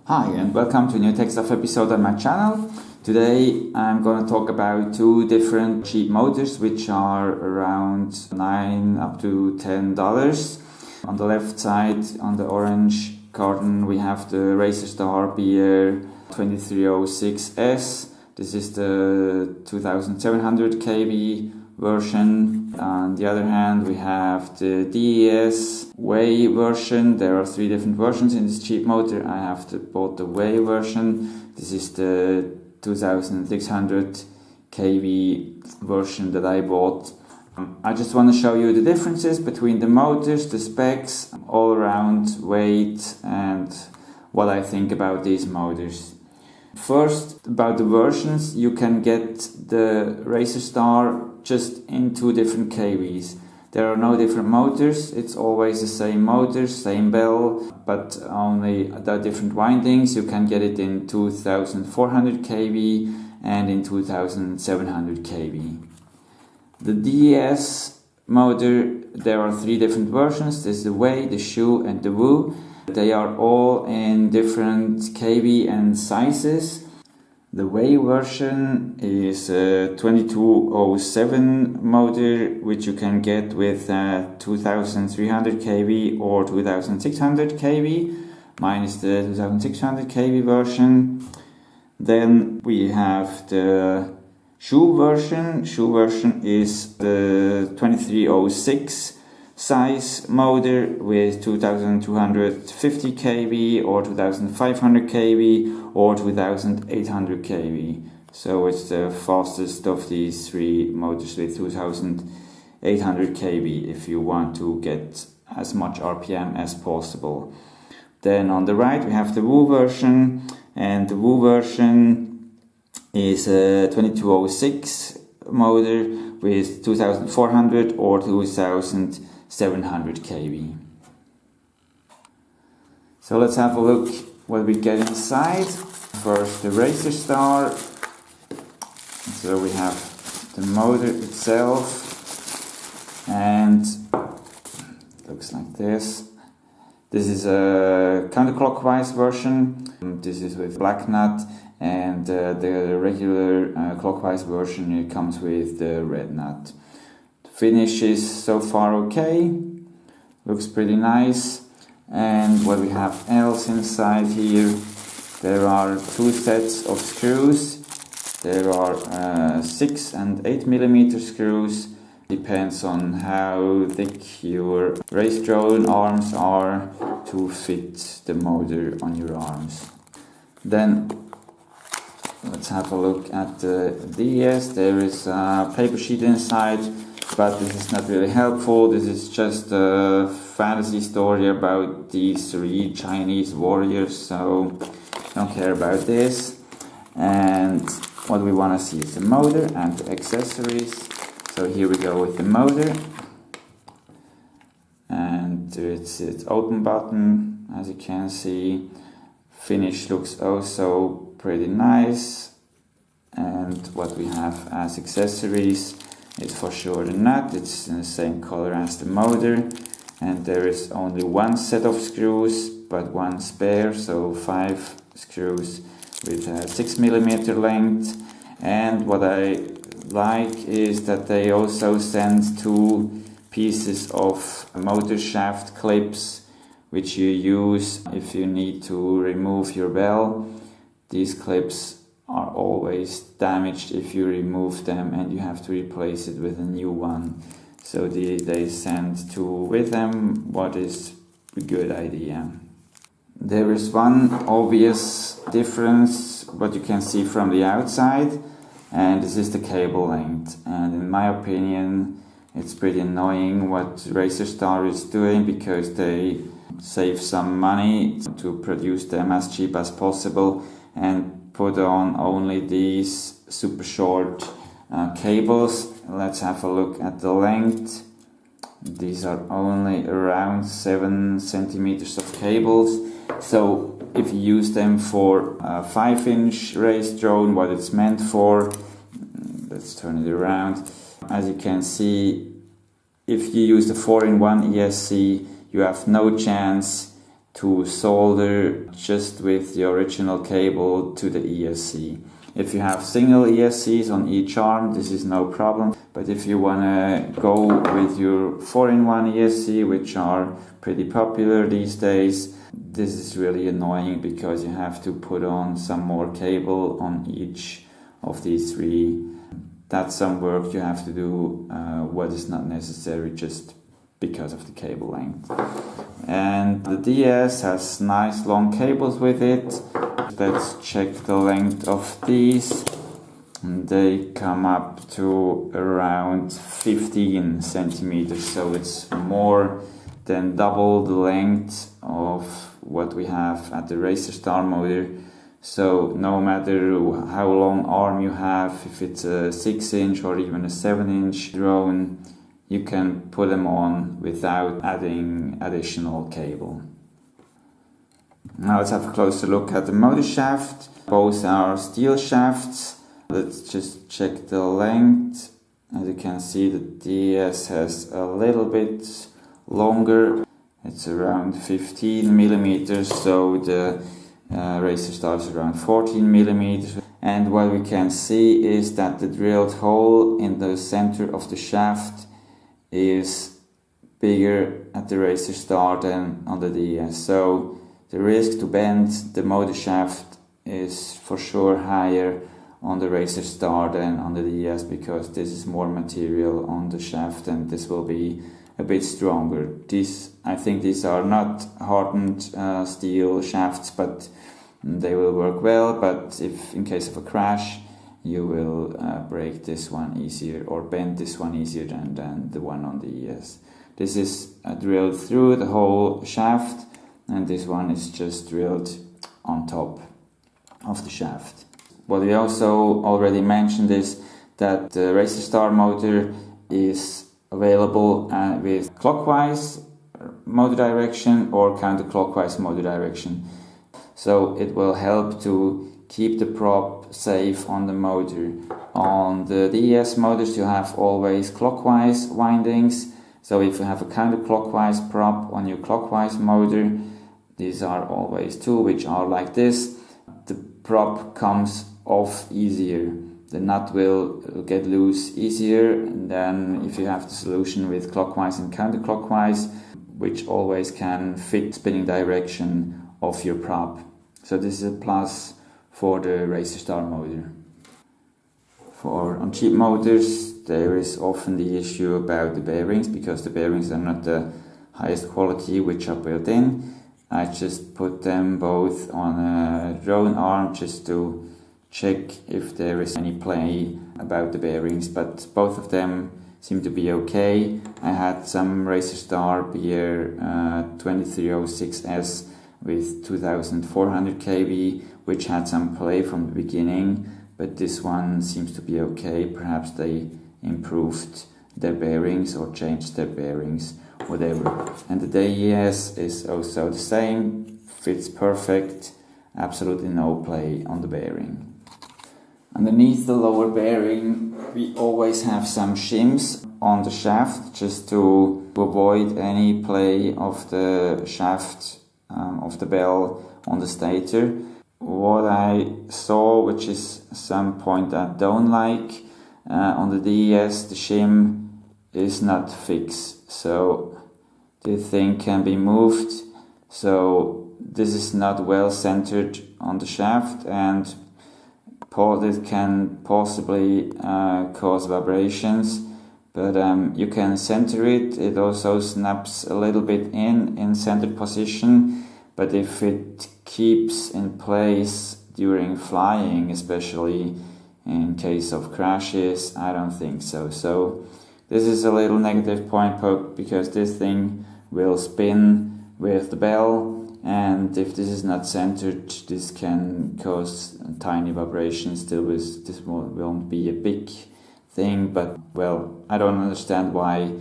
Hi and welcome to a new tech stuff episode on my channel. Today I'm going to talk about two different cheap motors which are around $9 up to $10. On the left side, on the orange carton, we have the Racerstar Br2306S. This is the 2700 kV version. On the other hand, we have the Dys Way version. There are three different versions in this cheap motor. I have bought the Way version. This is the 2600 kV version that I bought. I just want to show you the differences between the motors, the specs, all around weight, and what I think about these motors. First, about the versions, you can get the Racerstar just in two different kVs. There are no different motors, it's always the same motor, same bell, but only the different windings. You can get it in 2400 kV and in 2700 kV. The Dys motor, there are three different versions. There's the Way, the Shoe and the Woo. They are all in different kV and sizes. The Way version is a 2207 motor, which you can get with 2300 kV or 2600 kV. Mine is the 2600 kV version. Then we have the Shoe version. Shoe version is the 2306 size motor with 2250 kV or 2500 kV or 2800 kV. So it's the fastest of these three motors with 2800 kV if you want to get as much RPM as possible. Then on the right we have the Woo version, and the Woo version is a 2206 motor with 2400 or 2700 kV. So let's have a look what we get inside. First, the Racerstar. So we have the motor itself, and it looks like this. This is a counterclockwise version. This is with black nut, and the regular clockwise version, it comes with the red nut. The finish is so far okay, looks pretty nice. And what we have else inside here, there are two sets of screws. There are 6 and 8 millimeter screws. Depends on how thick your race drone arms are to fit the motor on your arms. Then let's have a look at the Dys. There is a paper sheet inside, but this is not really helpful. This is just a fantasy story about these three Chinese warriors, so don't care about this. And what we want to see is the motor and the accessories. So here we go with the motor, and it's open button, as you can see. Finish looks also pretty nice. And what we have as accessories is for sure the nut. It's in the same color as the motor, and there is only one set of screws but one spare, so 5 screws with a 6 millimeter length. And what I like is that they also send 2 pieces of motor shaft clips which you use if you need to remove your bell. These clips are always damaged if you remove them and you have to replace it with a new one. So they send 2 with them, what is a good idea. There is one obvious difference what you can see from the outside, and this is the cable length. And in my opinion, it's pretty annoying what Racerstar is doing, because they save some money to produce them as cheap as possible and put on only these super short cables. Let's have a look at the length. These are only around 7 centimeters of cables. So if you use them for a 5-inch race drone, what it's meant for, let's turn it around. As you can see, if you use the 4-in-1 ESC, you have no chance to solder just with the original cable to the ESC. If you have single ESCs on each arm, this is no problem. But if you want to go with your 4-in-1 ESC, which are pretty popular these days, this is really annoying because you have to put on some more cable on each of these three. That's some work you have to do, what is not necessary just because of the cable length. And the DS has nice long cables with it. Let's check the length of these. They come up to around 15 centimeters, so it's more than double the length of what we have at the Racerstar motor. So no matter how long arm you have, if it's a 6-inch or even a 7-inch drone, you can put them on without adding additional cable. Now let's have a closer look at the motor shaft. Both are steel shafts. Let's just check the length. As you can see, the DS has a little bit longer. It's around 15 millimeters, so the Racerstar is around 14 millimeters. And what we can see is that the drilled hole in the center of the shaft is bigger at the Racerstar than on the DS. So the risk to bend the motor shaft is for sure higher on the Racerstar than on the DS, because this is more material on the shaft and this will be a bit stronger. I think these are not hardened steel shafts, but they will work well. But if in case of a crash, you will break this one easier or bend this one easier than the one on the ES. This is drilled through the whole shaft, and this one is just drilled on top of the shaft. What we also already mentioned is that the Racerstar motor is available with clockwise motor direction or counterclockwise motor direction. So it will help to keep the prop safe on the motor. On the DES motors you have always clockwise windings, so if you have a counterclockwise prop on your clockwise motor, these are always two, which are like this, the prop comes off easier. The nut will get loose easier than if you have the solution with clockwise and counterclockwise, which always can fit spinning direction of your prop. So this is a plus for the Racerstar motor. On cheap motors there is often the issue about the bearings, because the bearings are not the highest quality which are built in. I just put them both on a drone arm just to check if there is any play about the bearings, but both of them seem to be okay. I had some Racerstar Br2306S with 2400 kV, which had some play from the beginning, but this one seems to be okay. Perhaps they improved their bearings or changed their bearings, whatever. And the DES is also the same, fits perfect, absolutely no play on the bearing. Underneath the lower bearing we always have some shims on the shaft, just to avoid any play of the shaft of the bell on the stator. What I saw, which is some point I don't like, on the DES the shim is not fixed, so the thing can be moved, so this is not well centered on the shaft, and it can possibly cause vibrations, but you can center it. It also snaps a little bit in centered position, but if it keeps in place during flying, especially in case of crashes, I don't think so. So this is a little negative point, because this thing will spin with the bell, and if this is not centered, this can cause tiny vibrations. This won't be a big thing, but well, I don't understand why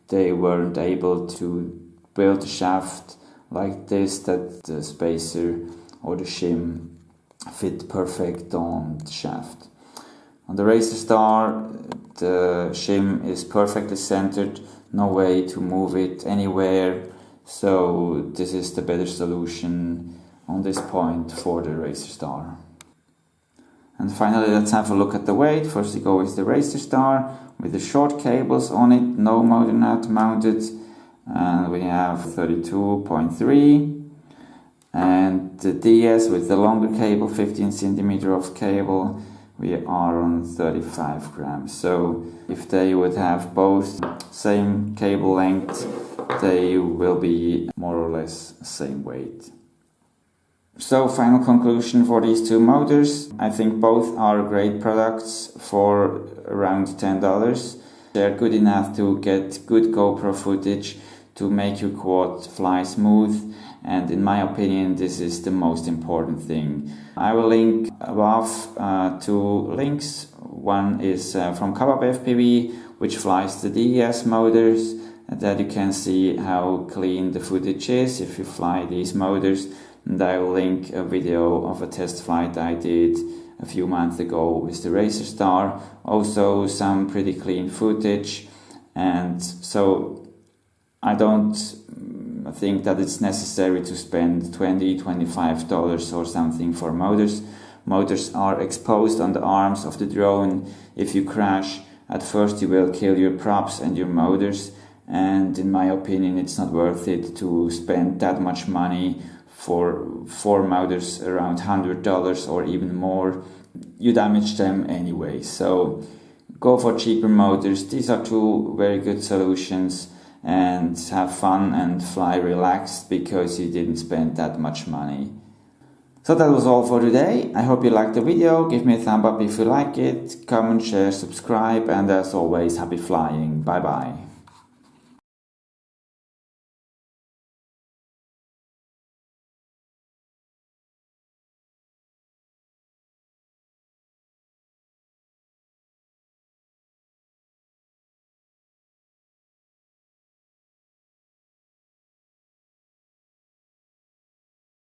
they weren't able to build the shaft like this, that the spacer or the shim fit perfect on the shaft. On the Racerstar, the shim is perfectly centered, no way to move it anywhere, So this is the better solution on this point for the Racerstar. And finally, let's have a look at the weight. First we go with the Racerstar with the short cables on it, no motor nut mounted, and we have 32.3. And the DS with the longer cable, 15 centimeter of cable, we are on 35 grams. So if they would have both same cable length, they will be more or less same weight. So final conclusion for these two motors. I think both are great products for around $10. They're good enough to get good GoPro footage to make your quad fly smooth, and in my opinion this is the most important thing. I will link above two links. One is from Kebab FPV, which flies the DES motors, that you can see how clean the footage is if you fly these motors. And I will link a video of a test flight I did a few months ago with the Racerstar. Also some pretty clean footage, and so I don't think that it's necessary to spend $20–25 or something for motors. Motors are exposed on the arms of the drone. If you crash, at first you will kill your props and your motors, and in my opinion it's not worth it to spend that much money for 4 motors around $100 or even more. You damage them anyway, so go for cheaper motors. These are two very good solutions, and have fun and fly relaxed because you didn't spend that much money. So that was all for today. I hope you liked the video. Give me a thumb up if you like it, comment, share, subscribe, and as always, happy flying. Bye bye.